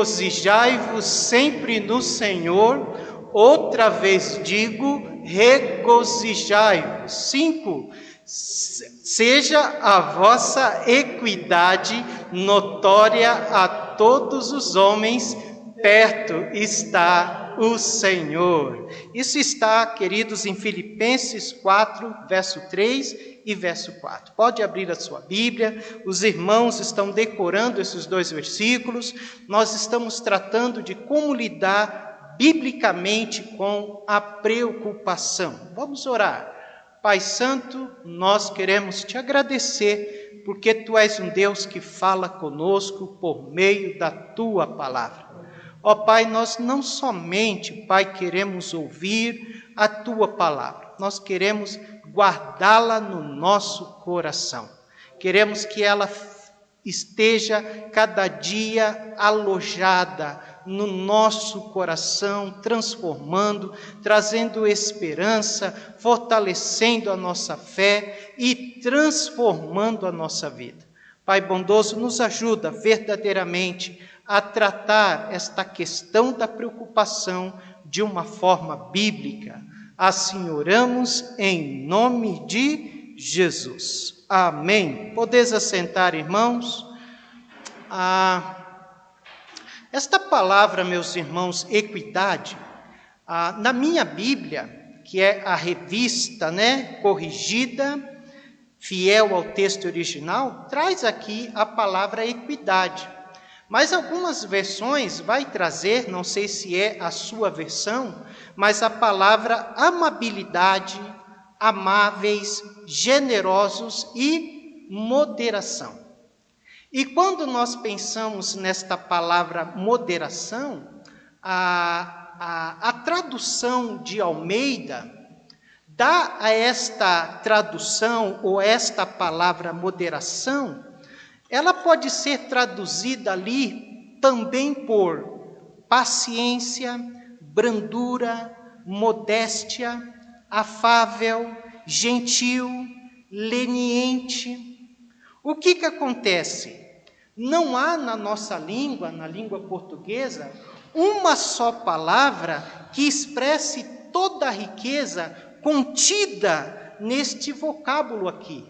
Regozijai-vos sempre no Senhor, outra vez digo, regozijai-vos. 5. Seja a vossa equidade notória a todos os homens, perto está o Senhor. Isso está, queridos, em Filipenses 4, verso 3 e verso 4. Pode abrir a sua Bíblia, os irmãos estão decorando esses dois versículos. Nós estamos tratando de como lidar biblicamente com a preocupação. Vamos orar. Pai Santo, nós queremos te agradecer, porque Tu és um Deus que fala conosco por meio da Tua palavra. Ó Pai, nós não somente, Pai, queremos ouvir a Tua palavra, nós queremos guardá-la no nosso coração. Queremos que ela esteja cada dia alojada no nosso coração, transformando, trazendo esperança, fortalecendo a nossa fé e transformando a nossa vida. Pai bondoso, nos ajuda verdadeiramente a tratar esta questão da preocupação de uma forma bíblica. Assim oramos em nome de Jesus. Amém. Podeis assentar, irmãos. Esta palavra, meus irmãos, equidade, na minha Bíblia, que é a revista, corrigida, fiel ao texto original, traz aqui a palavra equidade. Mas algumas versões vai trazer, não sei se é a sua versão, mas a palavra amabilidade, amáveis, generosos e moderação. E quando nós pensamos nesta palavra moderação, a tradução de Almeida dá a esta tradução ou esta palavra moderação, ela pode ser traduzida ali também por paciência, brandura, modéstia, afável, gentil, leniente. O que acontece? Não há na nossa língua, na língua portuguesa, uma só palavra que expresse toda a riqueza contida neste vocábulo aqui.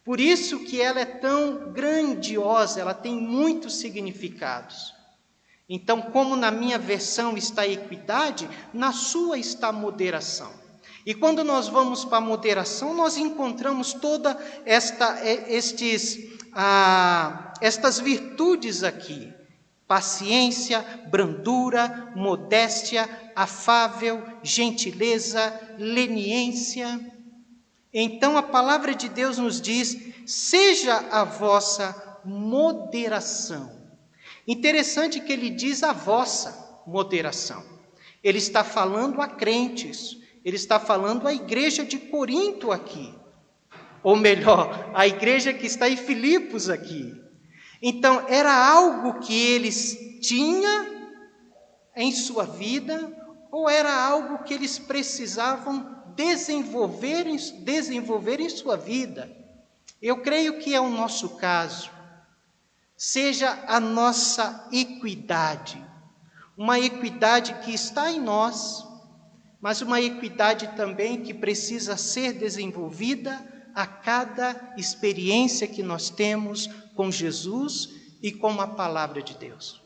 Por isso que ela é tão grandiosa, ela tem muitos significados. Então, como na minha versão está equidade, na sua está moderação. E quando nós vamos para a moderação, nós encontramos todas estas virtudes aqui. Paciência, brandura, modéstia, afável, gentileza, leniência. Então a palavra de Deus nos diz, seja a vossa moderação. Interessante que ele diz a vossa moderação. Ele está falando a crentes, ele está falando à igreja de Corinto aqui. Ou melhor, a igreja que está em Filipos aqui. Então era algo que eles tinham em sua vida, ou era algo que eles precisavam desenvolver em sua vida. Eu creio que é o nosso caso. Seja a nossa equidade, uma equidade que está em nós, mas uma equidade também que precisa ser desenvolvida a cada experiência que nós temos com Jesus e com a palavra de Deus.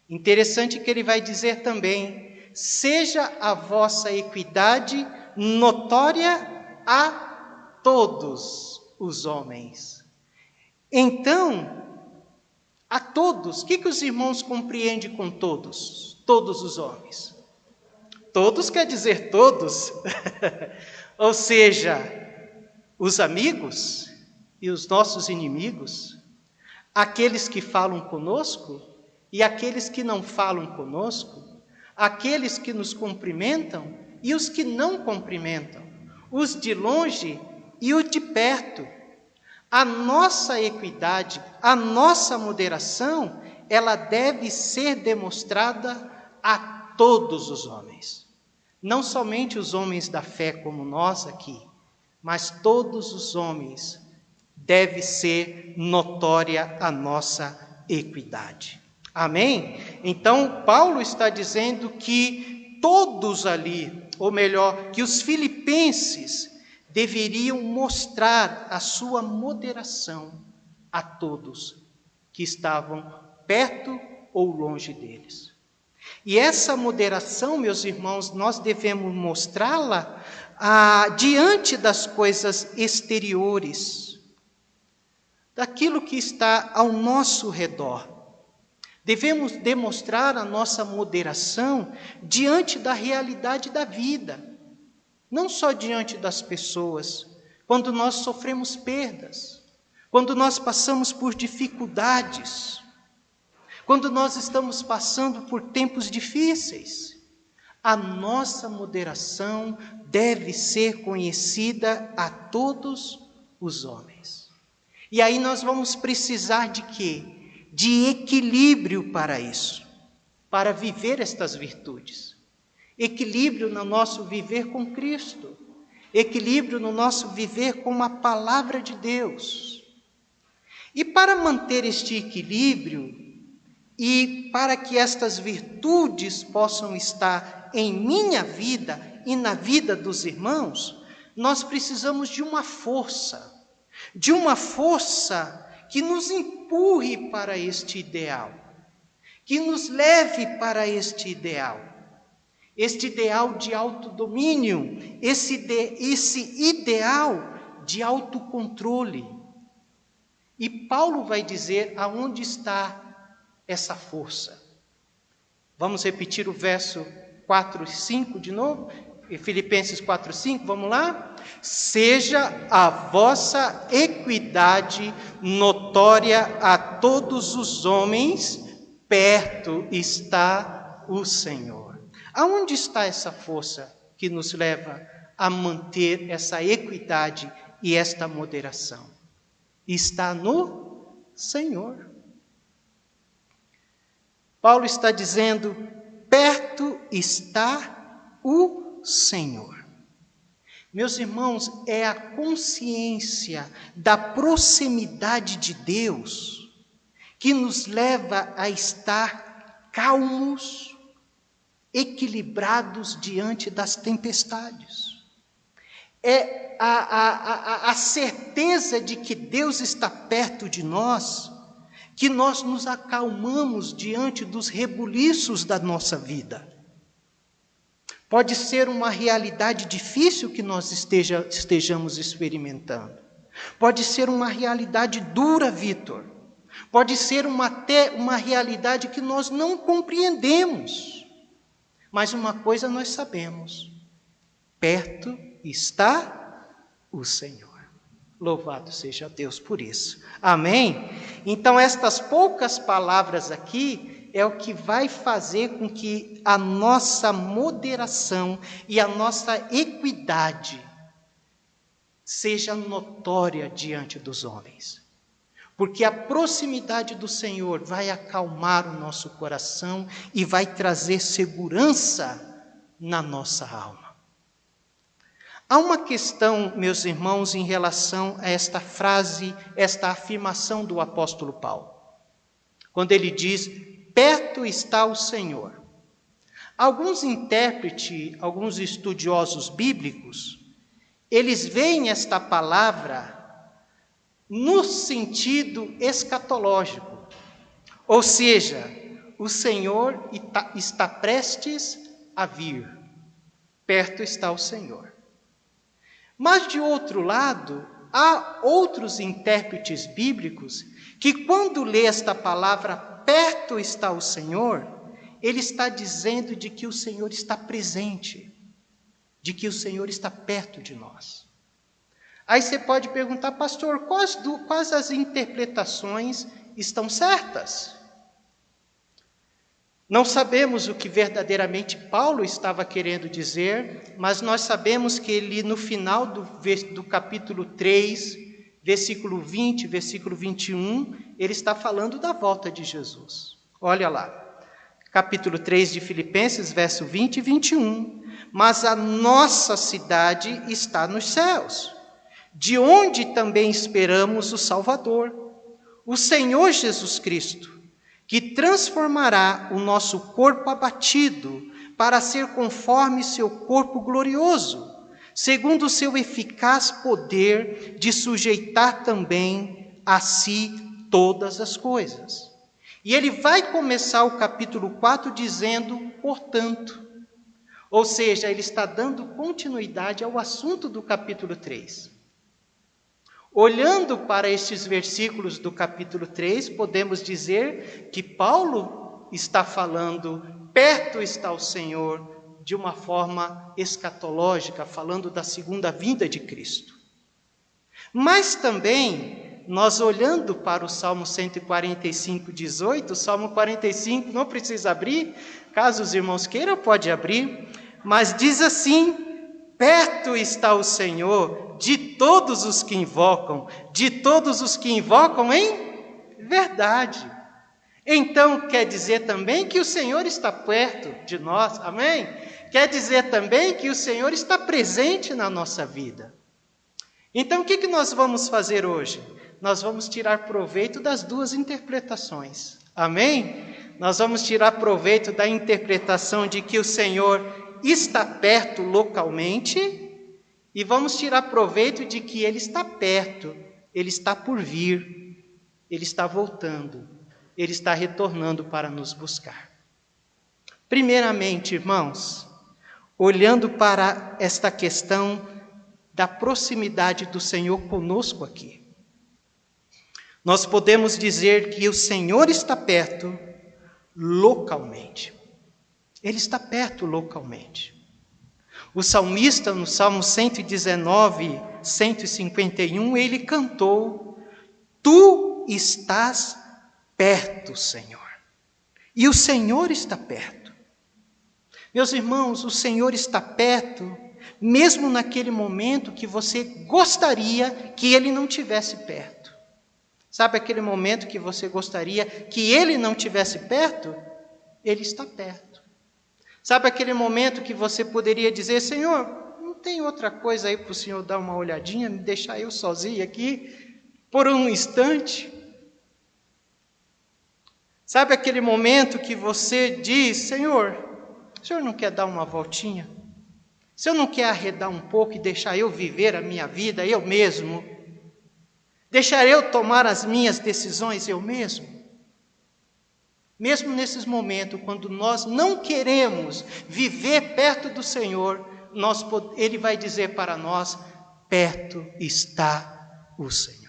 Interessante que ele vai dizer também, seja a vossa equidade notória a todos os homens. Então, a todos, o que os irmãos compreendem com todos? Todos os homens. Todos quer dizer todos. Ou seja, os amigos e os nossos inimigos, aqueles que falam conosco e aqueles que não falam conosco, aqueles que nos cumprimentam e os que não cumprimentam, os de longe e os de perto. A nossa equidade, a nossa moderação, ela deve ser demonstrada a todos os homens. Não somente os homens da fé como nós aqui, mas todos os homens deve ser notória a nossa equidade. Amém? Então, Paulo está dizendo que todos ali, ou melhor, que os filipenses deveriam mostrar a sua moderação a todos que estavam perto ou longe deles. E essa moderação, meus irmãos, nós devemos mostrá-la diante das coisas exteriores, daquilo que está ao nosso redor. Devemos demonstrar a nossa moderação diante da realidade da vida, não só diante das pessoas, quando nós sofremos perdas, quando nós passamos por dificuldades, quando nós estamos passando por tempos difíceis. A nossa moderação deve ser conhecida a todos os homens. E aí nós vamos precisar de quê? De equilíbrio para isso, para viver estas virtudes. Equilíbrio no nosso viver com Cristo, equilíbrio no nosso viver com a palavra de Deus. E para manter este equilíbrio, e para que estas virtudes possam estar em minha vida e na vida dos irmãos, nós precisamos de uma força que nos empurre para este ideal, que nos leve para este ideal de autodomínio, esse ideal de autocontrole. E Paulo vai dizer aonde está essa força. Vamos repetir o verso 4 e 5 de novo? Filipenses 4, 5, vamos lá? Seja a vossa equidade notória a todos os homens, perto está o Senhor. Aonde está essa força que nos leva a manter essa equidade e esta moderação? Está no Senhor. Paulo está dizendo, perto está o Senhor. Meus irmãos, é a consciência da proximidade de Deus que nos leva a estar calmos, equilibrados diante das tempestades. É a certeza de que Deus está perto de nós, que nós nos acalmamos diante dos rebuliços da nossa vida. Pode ser uma realidade difícil que nós estejamos experimentando. Pode ser uma realidade dura, Vitor. Pode ser até uma realidade que nós não compreendemos. Mas uma coisa nós sabemos: perto está o Senhor. Louvado seja Deus por isso. Amém? Então, estas poucas palavras aqui é o que vai fazer com que a nossa moderação e a nossa equidade seja notória diante dos homens. Porque a proximidade do Senhor vai acalmar o nosso coração e vai trazer segurança na nossa alma. Há uma questão, meus irmãos, em relação a esta frase, esta afirmação do apóstolo Paulo. Quando ele diz, perto está o Senhor. Alguns intérpretes, alguns estudiosos bíblicos, eles veem esta palavra no sentido escatológico. Ou seja, o Senhor está prestes a vir. Perto está o Senhor. Mas, de outro lado, há outros intérpretes bíblicos que, quando lê esta palavra, perto está o Senhor, ele está dizendo de que o Senhor está presente, de que o Senhor está perto de nós. Aí você pode perguntar, pastor, quais as interpretações estão certas? Não sabemos o que verdadeiramente Paulo estava querendo dizer, mas nós sabemos que ele, no final do capítulo 3, versículo 20, versículo 21, ele está falando da volta de Jesus. Olha lá, capítulo 3 de Filipenses, verso 20 e 21. Mas a nossa cidade está nos céus, de onde também esperamos o Salvador, o Senhor Jesus Cristo, que transformará o nosso corpo abatido para ser conforme seu corpo glorioso, segundo o seu eficaz poder de sujeitar também a si todas as coisas. E ele vai começar o capítulo 4 dizendo, portanto, ou seja, ele está dando continuidade ao assunto do capítulo 3. Olhando para estes versículos do capítulo 3, podemos dizer que Paulo está falando, perto está o Senhor, de uma forma escatológica, falando da segunda vinda de Cristo. Mas também, nós olhando para o Salmo 145, 18, o Salmo 45 não precisa abrir, caso os irmãos queiram, pode abrir, mas diz assim, perto está o Senhor de todos os que invocam em verdade. Então, quer dizer também que o Senhor está perto de nós, amém? Quer dizer também que o Senhor está presente na nossa vida. Então, o que nós vamos fazer hoje? Nós vamos tirar proveito das duas interpretações, amém? Nós vamos tirar proveito da interpretação de que o Senhor está perto localmente e vamos tirar proveito de que Ele está perto, Ele está por vir, Ele está voltando, Ele está retornando para nos buscar. Primeiramente, irmãos, olhando para esta questão da proximidade do Senhor conosco aqui, nós podemos dizer que o Senhor está perto localmente. Ele está perto localmente. O salmista, no Salmo 119, 151, ele cantou, Tu estás perto, Senhor. E o Senhor está perto. Meus irmãos, o Senhor está perto, mesmo naquele momento que você gostaria que Ele não tivesse perto. Sabe aquele momento que você gostaria que Ele não tivesse perto? Ele está perto. Sabe aquele momento que você poderia dizer, Senhor, não tem outra coisa aí para o Senhor dar uma olhadinha, me deixar eu sozinho aqui, por um instante? Sabe aquele momento que você diz, Senhor, o Senhor não quer dar uma voltinha? O Senhor não quer arredar um pouco e deixar eu viver a minha vida, eu mesmo? Deixar eu tomar as minhas decisões eu mesmo? Mesmo nesses momentos, quando nós não queremos viver perto do Senhor, Ele vai dizer para nós, perto está o Senhor.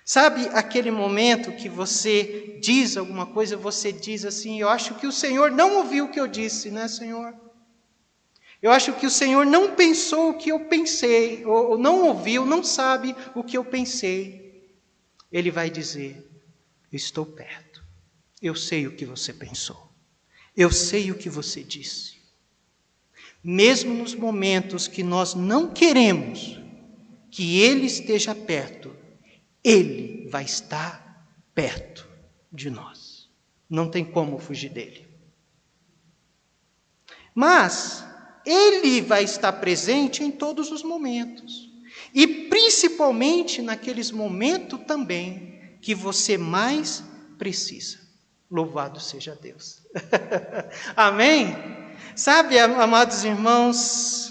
Sabe aquele momento que você diz alguma coisa, você diz assim, eu acho que o Senhor não ouviu o que eu disse, né, Senhor? Eu acho que o Senhor não pensou o que eu pensei, ou não ouviu, não sabe o que eu pensei. Ele vai dizer, eu estou perto. Eu sei o que você pensou. Eu sei o que você disse. Mesmo nos momentos que nós não queremos que Ele esteja perto, Ele vai estar perto de nós. Não tem como fugir dele. Mas Ele vai estar presente em todos os momentos. E principalmente naqueles momentos também que você mais precisa. Louvado seja Deus. Amém? Sabe, amados irmãos,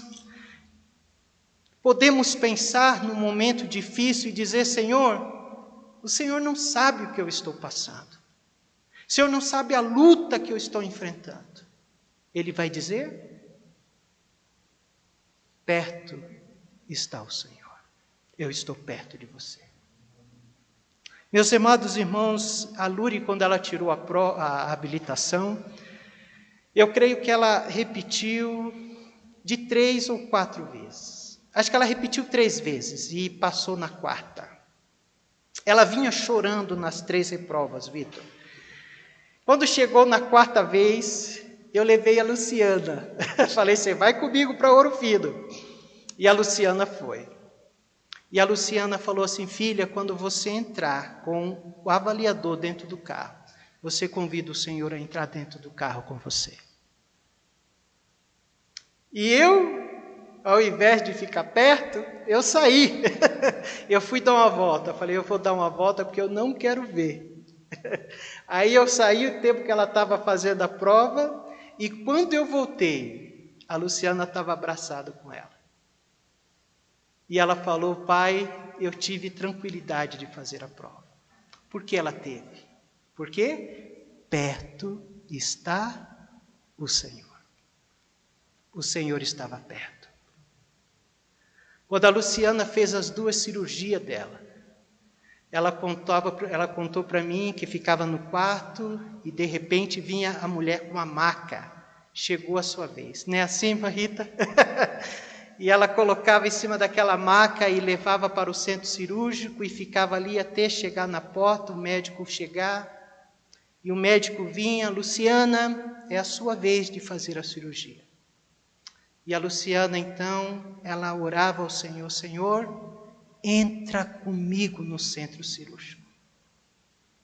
podemos pensar num momento difícil e dizer, Senhor, o Senhor não sabe o que eu estou passando. O Senhor não sabe a luta que eu estou enfrentando. Ele vai dizer, perto está o Senhor. Eu estou perto de você. Meus amados irmãos, a Luri, quando ela tirou a habilitação, eu creio que ela repetiu de 3 ou 4 vezes. Acho que ela repetiu 3 vezes e passou na 4ª. Ela vinha chorando nas 3 reprovas, Vitor. Quando chegou na 4ª vez, eu levei a Luciana. Falei, você vai comigo para Ouro Fino. E a Luciana foi. E a Luciana falou assim, filha, quando você entrar com o avaliador dentro do carro, você convida o Senhor a entrar dentro do carro com você. E eu, ao invés de ficar perto, eu saí. Eu fui dar uma volta. Falei, eu vou dar uma volta porque eu não quero ver. Aí eu saí o tempo que ela estava fazendo a prova, e quando eu voltei, a Luciana estava abraçada com ela. E ela falou: pai, eu tive tranquilidade de fazer a prova. Por que ela teve? Porque perto está o Senhor. O Senhor estava perto. Quando a Luciana fez as 2 cirurgias dela, ela contou para mim que ficava no quarto e de repente vinha a mulher com uma maca. Chegou a sua vez. Não é assim, Rita? E ela colocava em cima daquela maca e levava para o centro cirúrgico e ficava ali até chegar na porta, o médico chegar. E o médico vinha: Luciana, é a sua vez de fazer a cirurgia. E a Luciana, então, ela orava ao Senhor: Senhor, entra comigo no centro cirúrgico.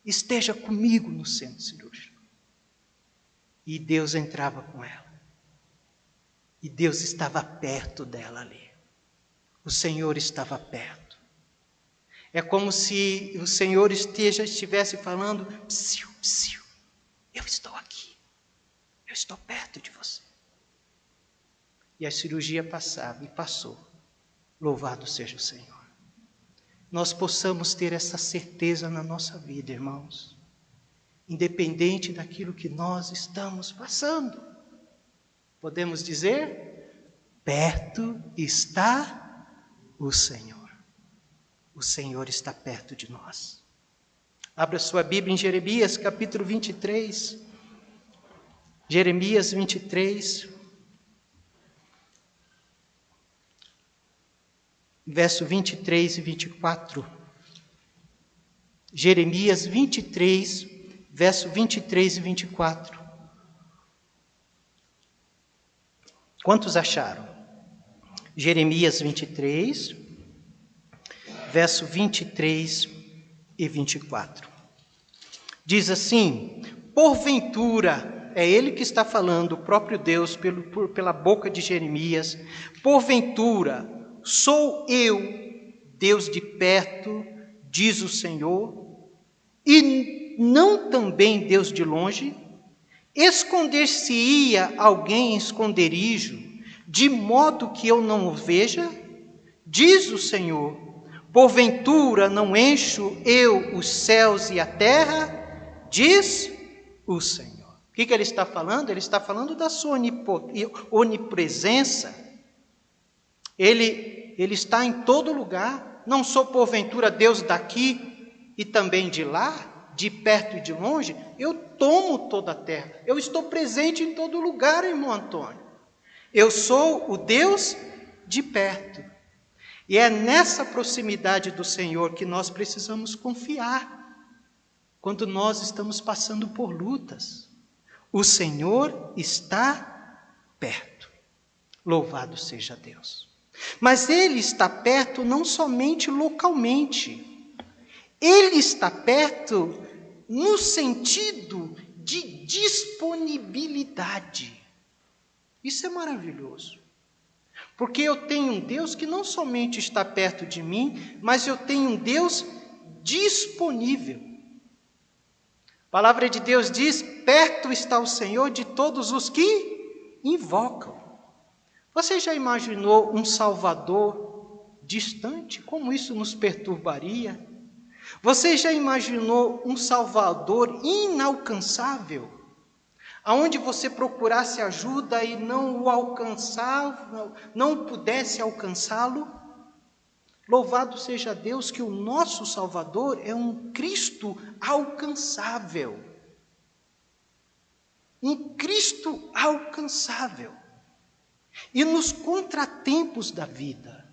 Esteja comigo no centro cirúrgico. E Deus entrava com ela. E Deus estava perto dela ali. O Senhor estava perto. É como se o Senhor estivesse falando: psiu, psiu, eu estou aqui. Eu estou perto de você. E a cirurgia passava e passou. Louvado seja o Senhor. Nós possamos ter essa certeza na nossa vida, irmãos. Independente daquilo que nós estamos passando. Podemos dizer: perto está o Senhor. O Senhor está perto de nós. Abra sua Bíblia em Jeremias, capítulo 23. Jeremias 23. Verso 23 e 24. Jeremias 23, verso 23 e 24. Quantos acharam? Jeremias 23, verso 23 e 24. Diz assim: porventura, é ele que está falando, o próprio Deus, pela boca de Jeremias, porventura, sou eu, Deus de perto, diz o Senhor, e não também Deus de longe? Esconder-se-ia alguém em esconderijo, de modo que eu não o veja? Diz o Senhor: porventura não encho eu os céus e a terra? Diz o Senhor. O que ele está falando? Ele está falando da sua onipresença. Ele está em todo lugar. Não sou porventura Deus daqui e também de lá, de perto e de longe? Eu tomo toda a terra. Eu estou presente em todo lugar, irmão Antônio. Eu sou o Deus de perto. E é nessa proximidade do Senhor que nós precisamos confiar. Quando nós estamos passando por lutas, o Senhor está perto. Louvado seja Deus. Mas Ele está perto não somente localmente. Ele está perto no sentido de disponibilidade. Isso é maravilhoso. Porque eu tenho um Deus que não somente está perto de mim, mas eu tenho um Deus disponível. A palavra de Deus diz: perto está o Senhor de todos os que invocam. Você já imaginou um Salvador distante? Como isso nos perturbaria? Você já imaginou um Salvador inalcançável? Aonde você procurasse ajuda e não o alcançava, não pudesse alcançá-lo? Louvado seja Deus que o nosso Salvador é um Cristo alcançável. Um Cristo alcançável. E nos contratempos da vida,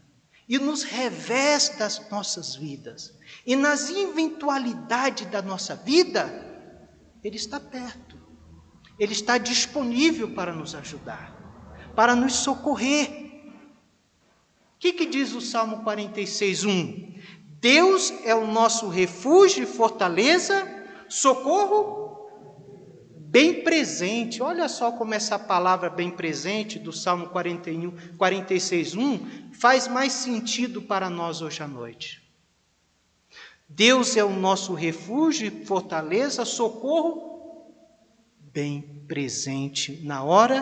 e nos revés das nossas vidas, e nas eventualidades da nossa vida, Ele está perto. Ele está disponível para nos ajudar, para nos socorrer. O que diz o Salmo 46:1? Deus é o nosso refúgio e fortaleza, socorro bem presente. Olha só como essa palavra bem presente do Salmo 46:1 faz mais sentido para nós hoje à noite. Deus é o nosso refúgio e fortaleza, socorro bem presente na hora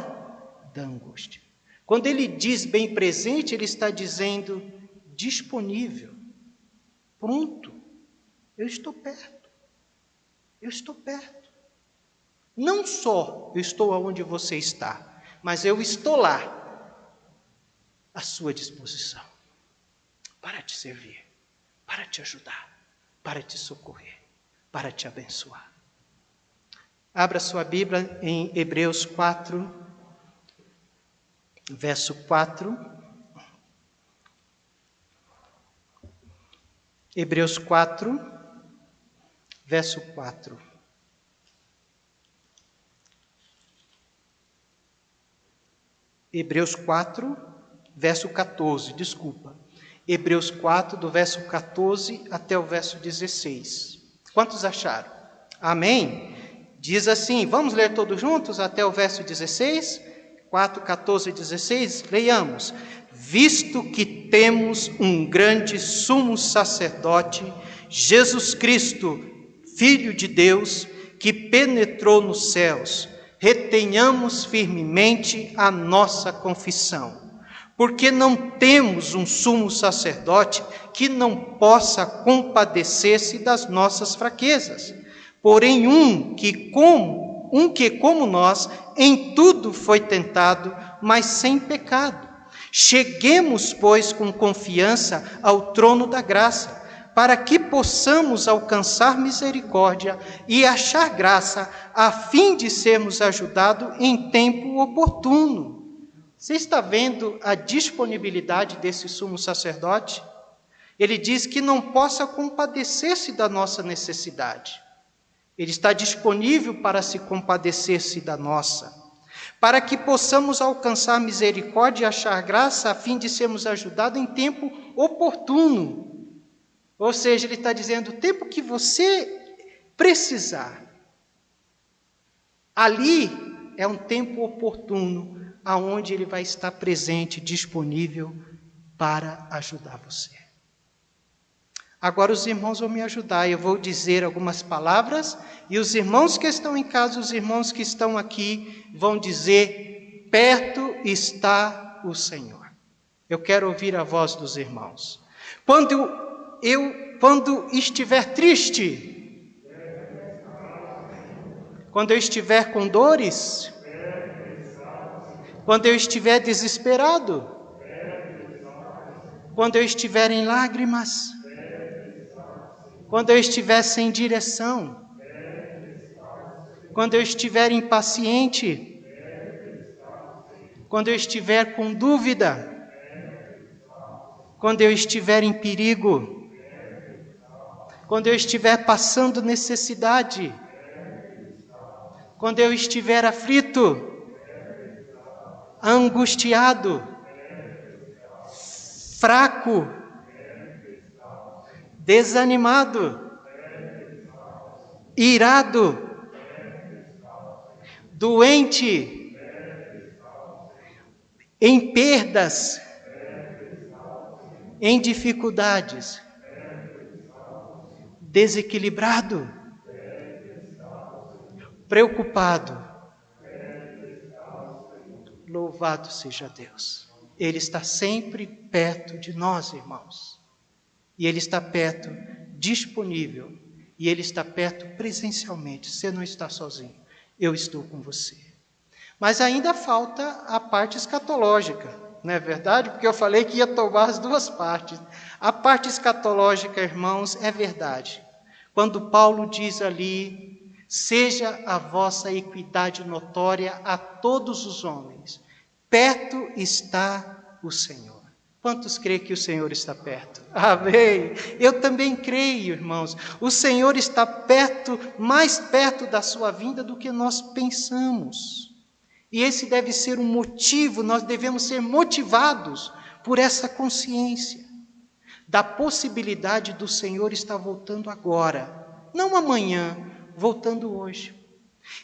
da angústia. Quando ele diz bem presente, ele está dizendo disponível, pronto, eu estou perto, eu estou perto. Não só eu estou aonde você está, mas eu estou lá, à sua disposição, para te servir, para te ajudar, para te socorrer, para te abençoar. Abra sua Bíblia em Hebreus 4, verso 4. Hebreus 4, verso 4. Hebreus 4, verso 14, desculpa. Hebreus 4, do verso 14 até o verso 16. Quantos acharam? Amém? Diz assim, vamos ler todos juntos até o verso 16? 4, 14 e 16, leiamos. Visto que temos um grande sumo sacerdote, Jesus Cristo, Filho de Deus, que penetrou nos céus, retenhamos firmemente a nossa confissão. Porque não temos um sumo sacerdote que não possa compadecer-se das nossas fraquezas, porém um que como nós em tudo foi tentado, mas sem pecado. Cheguemos, pois, com confiança ao trono da graça, para que possamos alcançar misericórdia e achar graça, a fim de sermos ajudados em tempo oportuno. Você está vendo a disponibilidade desse sumo sacerdote? Ele diz que não possa compadecer-se da nossa necessidade. Ele está disponível para se compadecer-se da nossa, para que possamos alcançar misericórdia e achar graça, a fim de sermos ajudados em tempo oportuno. Ou seja, ele está dizendo, o tempo que você precisar, ali é um tempo oportuno, aonde ele vai estar presente, disponível para ajudar você. Agora os irmãos vão me ajudar, eu vou dizer algumas palavras, e os irmãos que estão em casa, os irmãos que estão aqui, vão dizer, perto está o Senhor. Eu quero ouvir a voz dos irmãos. Quando estiver triste, quando eu estiver com dores, quando eu estiver desesperado, quando eu estiver em lágrimas, quando eu estiver sem direção, quando eu estiver impaciente, quando eu estiver com dúvida, quando eu estiver em perigo, quando eu estiver passando necessidade, quando eu estiver aflito, angustiado, fraco, desanimado, irado, doente, em perdas, em dificuldades, desequilibrado, preocupado. Louvado seja Deus. Ele está sempre perto de nós, irmãos. E Ele está perto, disponível. E Ele está perto presencialmente. Você não está sozinho. Eu estou com você. Mas ainda falta a parte escatológica, não é verdade? Porque eu falei que ia tomar as duas partes. A parte escatológica, irmãos, é verdade. Quando Paulo diz ali, seja a vossa equidade notória a todos os homens. Perto está o Senhor. Quantos creem que o Senhor está perto? Amém. Eu também creio, irmãos. O Senhor está perto, mais perto da sua vinda do que nós pensamos. E esse deve ser um motivo, nós devemos ser motivados por essa consciência da possibilidade do Senhor estar voltando agora, não amanhã, voltando hoje.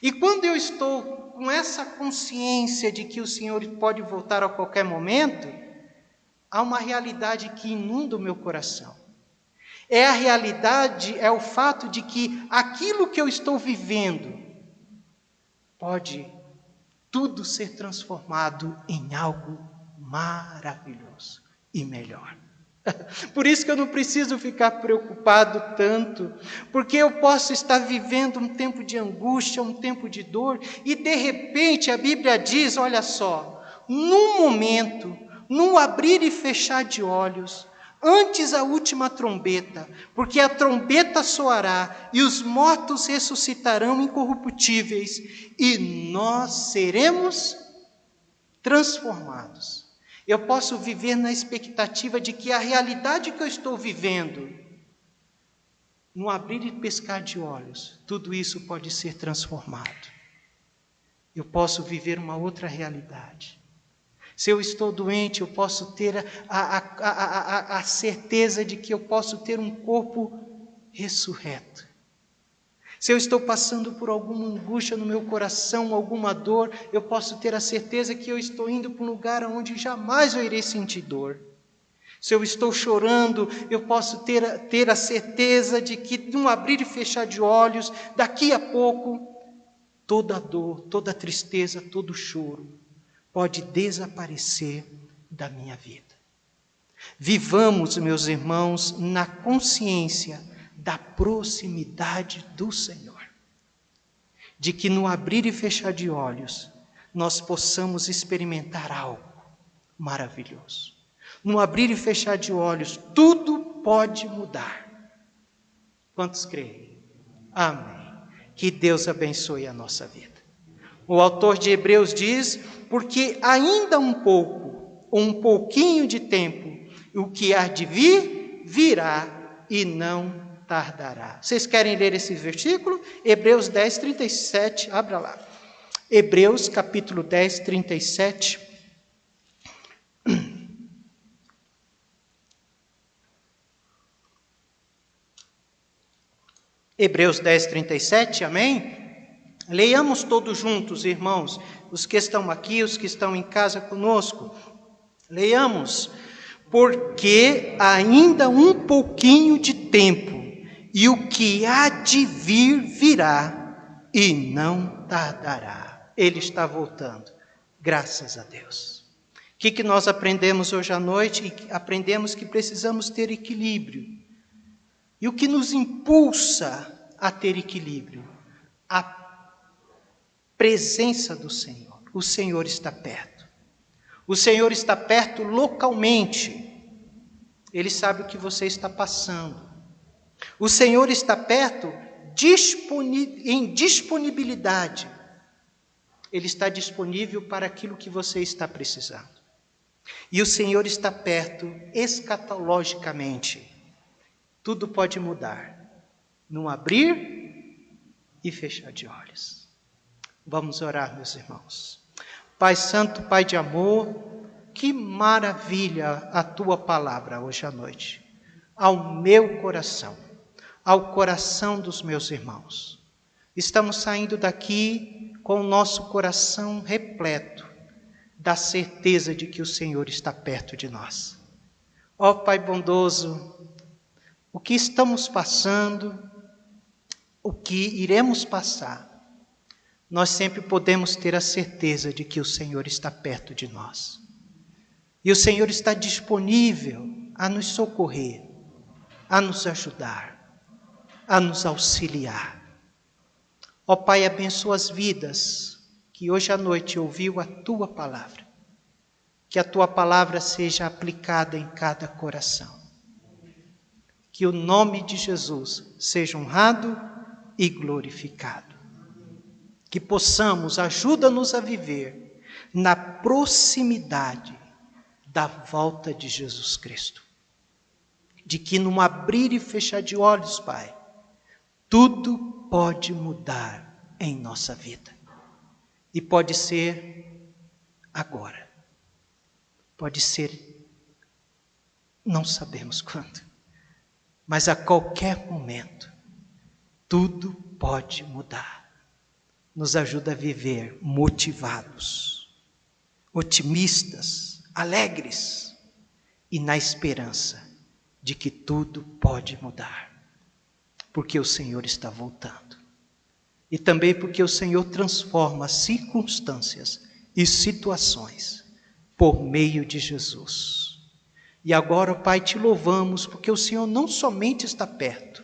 E quando eu estou com essa consciência de que o Senhor pode voltar a qualquer momento, há uma realidade que inunda o meu coração. É a realidade, é o fato de que aquilo que eu estou vivendo pode tudo ser transformado em algo maravilhoso e melhor. Por isso que eu não preciso ficar preocupado tanto, porque eu posso estar vivendo um tempo de angústia, um tempo de dor, e de repente a Bíblia diz, olha só, num momento, num abrir e fechar de olhos, antes a última trombeta, porque a trombeta soará e os mortos ressuscitarão incorruptíveis e nós seremos transformados. Eu posso viver na expectativa de que a realidade que eu estou vivendo, no abrir e piscar de olhos, tudo isso pode ser transformado. Eu posso viver uma outra realidade. Se eu estou doente, eu posso ter a certeza de que eu posso ter um corpo ressurreto. Se eu estou passando por alguma angústia no meu coração, alguma dor, eu posso ter a certeza que eu estou indo para um lugar onde jamais eu irei sentir dor. Se eu estou chorando, eu posso ter a certeza de que, num abrir e fechar de olhos, daqui a pouco, toda a dor, toda a tristeza, todo o choro pode desaparecer da minha vida. Vivamos, meus irmãos, na consciência da proximidade do Senhor. De que no abrir e fechar de olhos, nós possamos experimentar algo maravilhoso. No abrir e fechar de olhos, tudo pode mudar. Quantos creem? Amém. Que Deus abençoe a nossa vida. O autor de Hebreus diz, porque ainda um pouco, ou um pouquinho de tempo, o que há de vir, virá e não tardará. Vocês querem ler esse versículo? Hebreus 10, 37, abra lá. Hebreus capítulo 10, 37. Hebreus 10, 37, amém? Leiamos todos juntos, irmãos, os que estão aqui, os que estão em casa conosco. Leiamos. Porque ainda um pouquinho de tempo, e o que há de vir virá, e não tardará. Ele está voltando, graças a Deus. O que nós aprendemos hoje à noite? Aprendemos que precisamos ter equilíbrio. E o que nos impulsa a ter equilíbrio? A presença do Senhor. O Senhor está perto. O Senhor está perto localmente. Ele sabe o que você está passando. O Senhor está perto em disponibilidade. Ele está disponível para aquilo que você está precisando. E o Senhor está perto escatologicamente. Tudo pode mudar. Num abrir e fechar de olhos. Vamos orar, meus irmãos. Pai Santo, Pai de amor, que maravilha a Tua palavra hoje à noite. Ao meu coração, ao coração dos meus irmãos. Estamos saindo daqui com o nosso coração repleto da certeza de que o Senhor está perto de nós. Ó Pai bondoso, o que estamos passando, o que iremos passar, nós sempre podemos ter a certeza de que o Senhor está perto de nós. E o Senhor está disponível a nos socorrer, a nos ajudar, a nos auxiliar. Ó Pai, abençoa as vidas que hoje à noite ouviu a Tua palavra. Que a Tua palavra seja aplicada em cada coração. Que o nome de Jesus seja honrado e glorificado. Que possamos, ajuda-nos a viver na proximidade da volta de Jesus Cristo. De que num abrir e fechar de olhos, Pai, tudo pode mudar em nossa vida. E pode ser agora. Pode ser, não sabemos quando, mas a qualquer momento, tudo pode mudar. Nos ajuda a viver motivados, otimistas, alegres e na esperança de que tudo pode mudar, porque o Senhor está voltando. E também porque o Senhor transforma circunstâncias e situações por meio de Jesus. E agora, Pai, te louvamos porque o Senhor não somente está perto,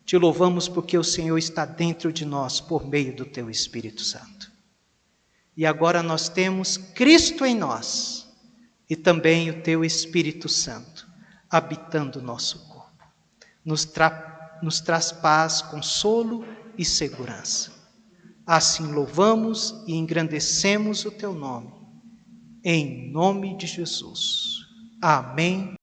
te louvamos porque o Senhor está dentro de nós por meio do teu Espírito Santo. E agora nós temos Cristo em nós e também o teu Espírito Santo habitando o nosso corpo. Nos traz paz, consolo e segurança. Assim louvamos e engrandecemos o teu nome. Em nome de Jesus. Amém.